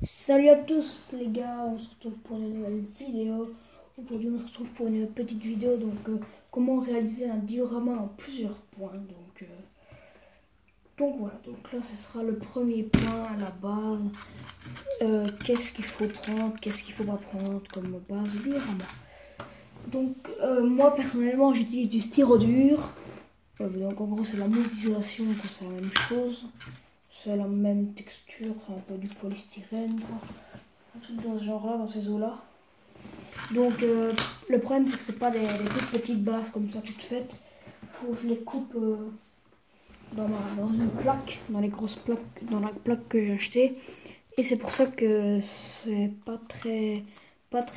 Salut à tous les gars, on se retrouve pour une nouvelle vidéo. Aujourd'hui on se retrouve pour une petite vidéo, comment réaliser un diorama en plusieurs points. Donc voilà, donc là ce sera le premier point à la base. Qu'est-ce qu'il faut prendre, qu'est-ce qu'il faut pas prendre comme base de diorama. Donc moi personnellement j'utilise du styro dur. Donc en gros c'est la mousse d'isolation, c'est la même chose. C'est la même texture, c'est un peu du polystyrène quoi. Un truc dans ce genre là, dans ces eaux là. Donc le problème c'est que c'est pas des toutes petites bases comme ça toutes faites. Faut que je les coupe dans une plaque, dans les grosses plaques, dans la plaque que j'ai achetée. Et c'est pour ça que c'est pas très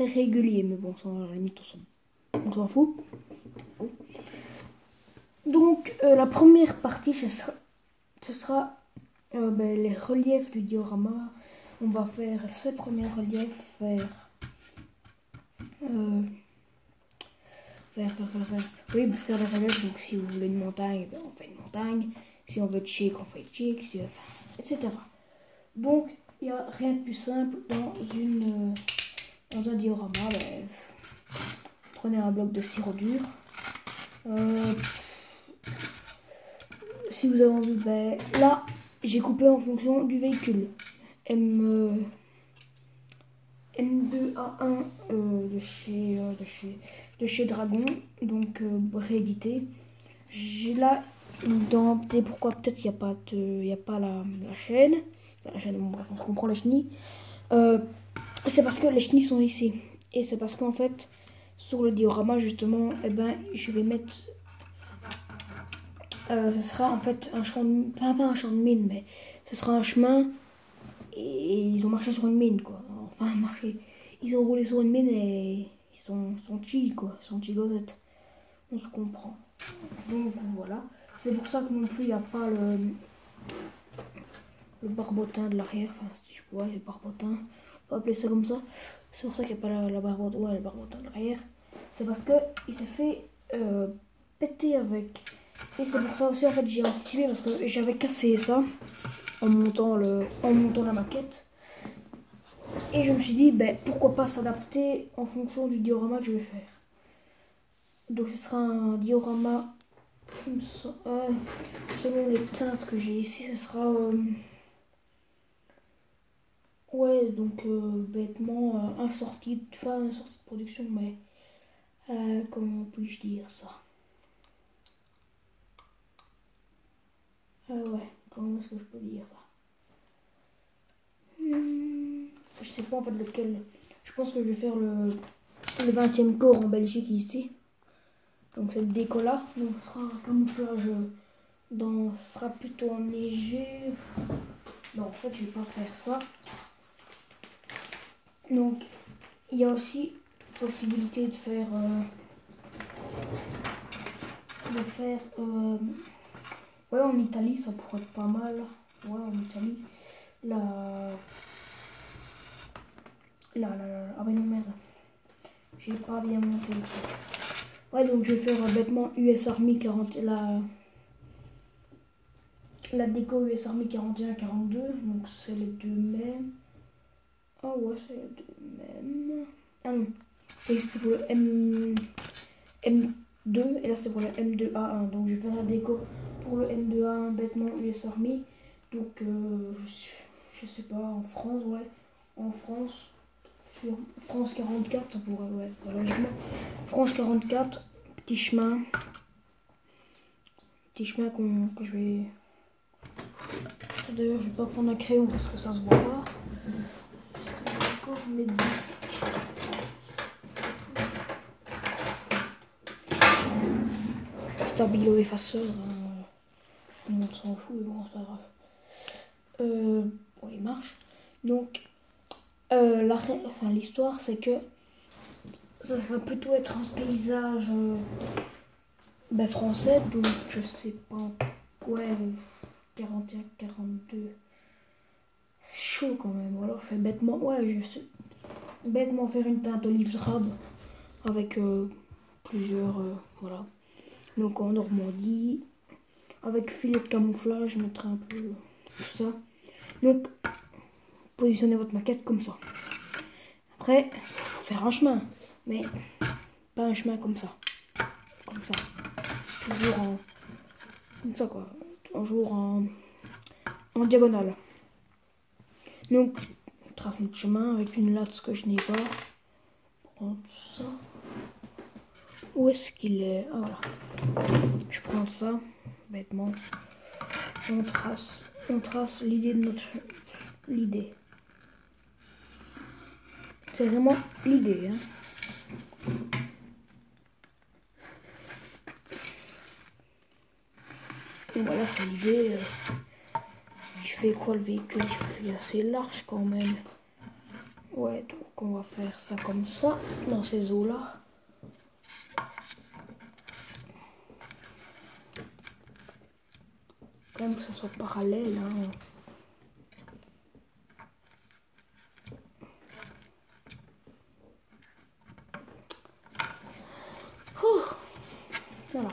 régulier, mais bon, ça, à la limite on s'en fout. Donc la première partie ce sera les reliefs du diorama. On va faire ces premiers reliefs, faire les reliefs. Donc si vous voulez une montagne, on fait une montagne. Si on veut être chic, on fait chic, etc. Donc il n'y a rien de plus simple dans un diorama. Prenez un bloc de styro dur. Si vous avez envie, là j'ai coupé en fonction du véhicule. M2A1 de chez Dragon, donc réédité. J'ai là dans pourquoi peut-être il n'y a pas la chaîne. La chaîne, bon, bref, on comprend la chenille. C'est parce que les chenilles sont ici. Et c'est parce qu'en fait, sur le diorama, justement, je vais mettre. Ce sera en fait un champ de, pas un champ de mine, mais ce sera un chemin. Et ils ont marché sur une mine, quoi. Enfin, marché. Ils ont roulé sur une mine et ils sont chill, quoi. Ils sont chigosettes. On se comprend. Donc voilà. C'est pour ça que non plus il n'y a pas le barbotin de l'arrière. Enfin, si je vois, le barbotin. On va appeler ça comme ça. C'est pour ça qu'il n'y a pas la barbotin. Ouais, le barbotin de l'arrière. C'est parce que il s'est fait péter avec. Et c'est pour ça aussi, en fait, j'ai anticipé parce que j'avais cassé ça en montant la maquette. Et je me suis dit, pourquoi pas s'adapter en fonction du diorama que je vais faire. Donc ce sera un diorama, selon les teintes que j'ai ici, ce sera, bêtement, un sortie de production, mais comment puis-je dire ça? Comment est-ce que je peux dire ça? Je sais pas en fait lequel. Je pense que je vais faire le 20e corps en Belgique ici. Donc cette déco là, donc ce sera un camouflage ce sera plutôt enneigé. Non, en fait je vais pas faire ça. Donc il y a aussi possibilité de faire ouais, en Italie ça pourrait être pas mal. Ouais, en Italie ah mais non merde, j'ai pas bien monté le truc. Ouais, donc je vais faire bêtement US Army 40, la déco US Army 41-42, donc c'est les deux mêmes. Ah ouais, c'est les deux mêmes. Ah non, et c'est pour le M2 et là c'est pour le M2A1. Donc je vais faire la déco pour le M2A1 bêtement US Army. Donc je sais pas, en France, ouais, en France. Sur France 44, ça pourrait, ouais, logiquement. France 44, petit chemin que je vais. D'ailleurs, je vais pas prendre un crayon parce que ça se voit pas. Parce que j'ai encore mes stabilo effaceur. Tout le monde s'en fout, mais bon, c'est pas grave. Bon, il marche. Donc, l'histoire, c'est que ça va plutôt être un paysage français, donc je sais pas. Ouais, 41, 42. C'est chaud quand même. Ou alors je fais bêtement. Ouais, je sais bêtement faire une teinte olive drabe avec plusieurs. Voilà. Donc en Normandie. Avec filet de camouflage, je mettrai un peu tout ça. Donc, positionnez votre maquette comme ça. Après, il faut faire un chemin, mais pas un chemin comme ça. Comme ça. Toujours en... Comme ça quoi. Toujours en diagonale. Donc, on trace notre chemin avec une latte que je n'ai pas. Prendre ça. Où est-ce qu'il est? Ah voilà. Je prends ça, bêtement. On trace l'idée de notre... L'idée. C'est vraiment l'idée, hein. Et voilà, c'est l'idée. Je fais quoi le véhicule? Il est assez large quand même. Ouais, donc on va faire ça comme ça, dans ces eaux-là. Quand même que ça soit parallèle, hein. Voilà.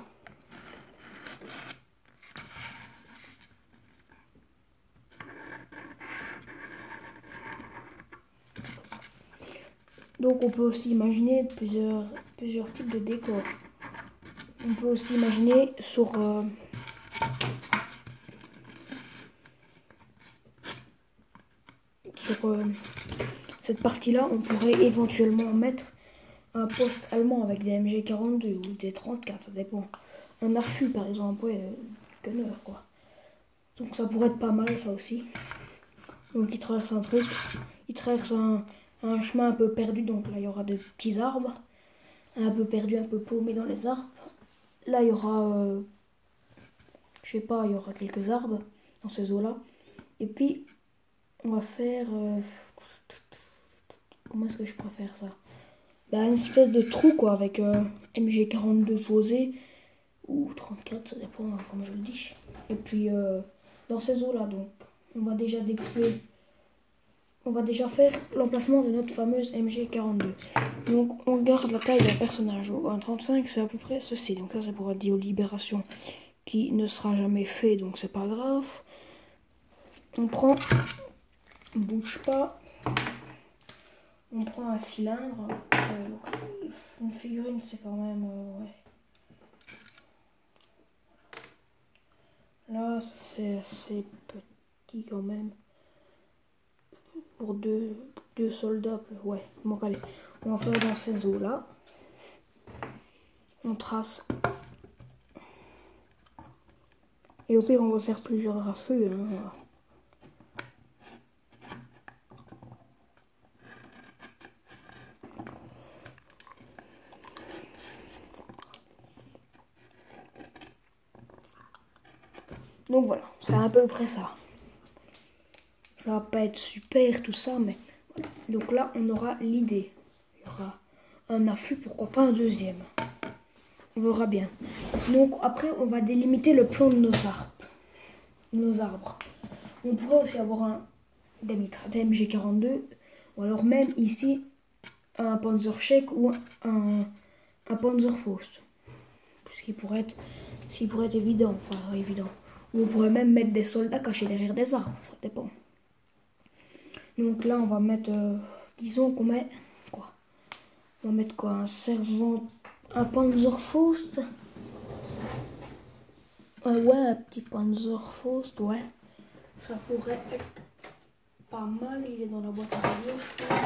Donc on peut aussi imaginer plusieurs types de décors. On peut aussi imaginer sur cette partie-là, on pourrait éventuellement mettre un poste allemand avec des MG42 ou des 34, ça dépend. Un affût par exemple, ouais, gunner quoi. Donc ça pourrait être pas mal ça aussi. Donc il traverse un truc, il traverse un chemin un peu perdu, donc là il y aura des petits arbres, un peu perdu, un peu paumé dans les arbres. Là il y aura, je sais pas, il y aura quelques arbres dans ces eaux-là. Et puis on va faire, comment est-ce que je préfère ça? Bah, une espèce de trou quoi, avec MG42 posé, ou 34, ça dépend comme je le dis. Et puis dans ces eaux-là, donc on va déjà découper. On va déjà faire l'emplacement de notre fameuse MG42. Donc on garde la taille d'un personnage. Un 35 c'est à peu près ceci. Donc ça c'est pour Radio Libération qui ne sera jamais fait, donc c'est pas grave. On prend, on bouge pas. On prend un cylindre. Une figurine c'est quand même... ouais. Là c'est assez petit quand même. Pour deux soldats, ouais, bon allez, on va faire dans ces eaux là, on trace, et au pire on va faire plusieurs affûts, hein. Donc voilà, c'est à peu près ça. Ça va pas être super tout ça, mais voilà. Donc là on aura l'idée, il y aura un affût, pourquoi pas un deuxième, on verra bien. Donc après on va délimiter le plan de nos arbres. On pourrait aussi avoir un MG42, ou alors même ici un Panzerschreck ou un Panzerfaust. Ce qui pourrait être évident, enfin évident. Ou on pourrait même mettre des soldats cachés derrière des arbres, ça dépend. Donc là on va mettre, disons qu'on met quoi? On va mettre quoi? Un servant, un Panzerfaust. Ouais, un petit Panzerfaust, ouais. Ça pourrait être pas mal, il est dans la boîte à radio, je pense.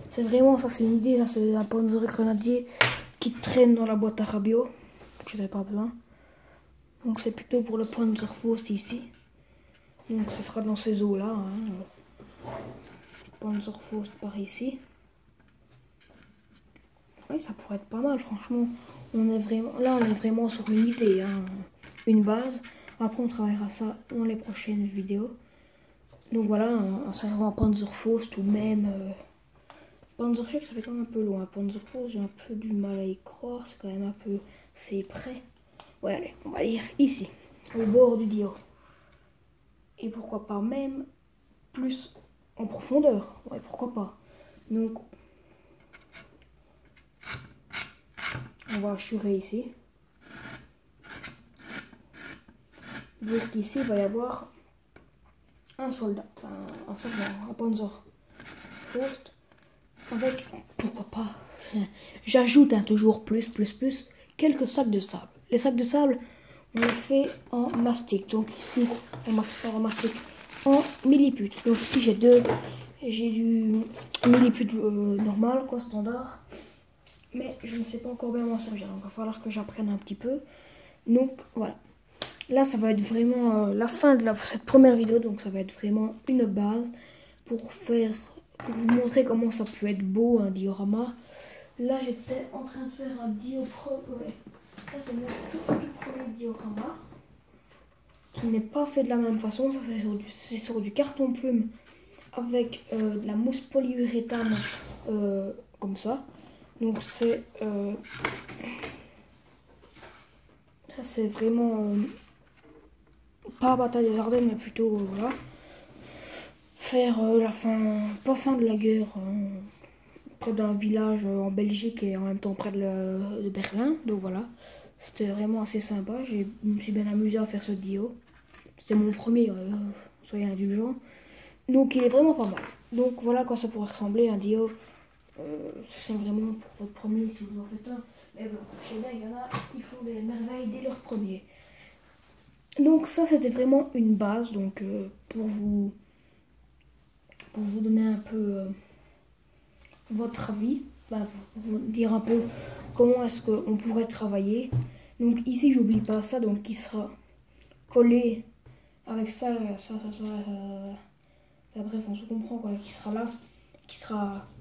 C'est vraiment, ça c'est une idée, ça c'est un Panzer grenadier qui traîne dans la boîte à radio. Je n'avais pas besoin. Donc c'est plutôt pour le Panzerfaust ici. Donc ce sera dans ces eaux là. Hein. Panzerfaust par ici. Oui, ça pourrait être pas mal, franchement. On est vraiment sur une idée, hein. Une base. Après on travaillera ça dans les prochaines vidéos. Donc voilà, un servant Panzerfaust ou même... Panzerschreck, ça fait quand même un peu loin. Panzerfaust, j'ai un peu du mal à y croire. C'est quand même un peu... C'est près. Ouais, allez, on va lire ici, au bord du dio. Et pourquoi pas même plus en profondeur. Ouais, pourquoi pas. Donc, on va hachurer ici. Donc ici, il va y avoir un soldat, enfin un soldat, un Panzer Faust, avec, pourquoi pas, j'ajoute toujours plus, quelques sacs de sable. Les sacs de sable, on les fait en mastic. Donc ici, on va en mastic en millipute. Donc ici, j'ai du millipute normal, quoi, standard. Mais je ne sais pas encore bien m'en servir. Donc il va falloir que j'apprenne un petit peu. Donc voilà. Là, ça va être vraiment la fin de cette première vidéo. Donc ça va être vraiment une base pour vous montrer comment ça peut être beau un diorama. Là, j'étais en train de faire un diorama. Là, c'est mon tout premier diorama qui n'est pas fait de la même façon. Ça, c'est sur du carton plume avec de la mousse polyuréthane comme ça. Donc c'est ça, c'est vraiment pas bataille des Ardennes, mais plutôt voilà, faire la fin, pas fin de la guerre, près d'un village en Belgique et en même temps près de Berlin. Donc voilà, c'était vraiment assez sympa. Je me suis bien amusé à faire ce dio. C'était mon premier, soyez indulgents. Donc il est vraiment pas mal. Donc voilà à quoi ça pourrait ressembler un dio. C'est vraiment pour votre premier si vous en faites un. Mais bon, chez là, il y en a, ils font des merveilles dès leur premier. Donc ça, c'était vraiment une base. Donc pour vous donner un peu votre avis, pour vous dire un peu comment est-ce qu'on pourrait travailler. Donc ici, j'oublie pas ça, donc qui sera collé avec ça, bref, on se comprend quoi, qui sera là,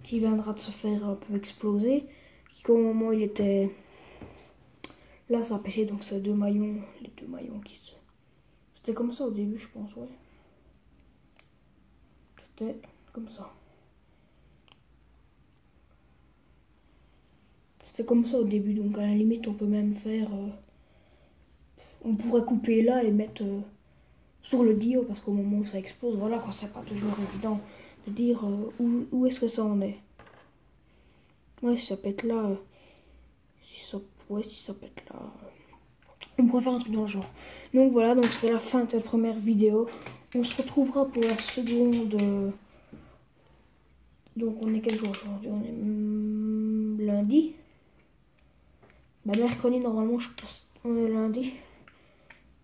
qui viendra de se faire un peu exploser, qu'au moment où il était là, ça a pêché, donc c'est les deux maillons qui se... C'était comme ça au début, je pense, ouais. C'était comme ça. C'était comme ça au début, donc à la limite, on peut même faire... on pourrait couper là et mettre sur le dio, parce qu'au moment où ça explose, voilà quoi, c'est pas toujours évident de dire où est-ce que ça en est. Ouais, si ça pète là, si ça pète là, on pourrait faire un truc dans le genre. Donc voilà, donc c'est la fin de cette première vidéo. On se retrouvera pour la seconde. Donc on est quel jour aujourd'hui? On est lundi. Bah, mercredi normalement je pense on est lundi.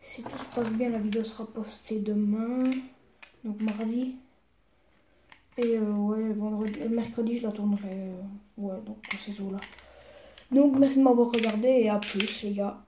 Si tout se passe bien, la vidéo sera postée demain. Donc mardi. Et ouais, mercredi je la tournerai. Ouais, donc ces jours là. Donc merci de m'avoir regardé et à plus les gars.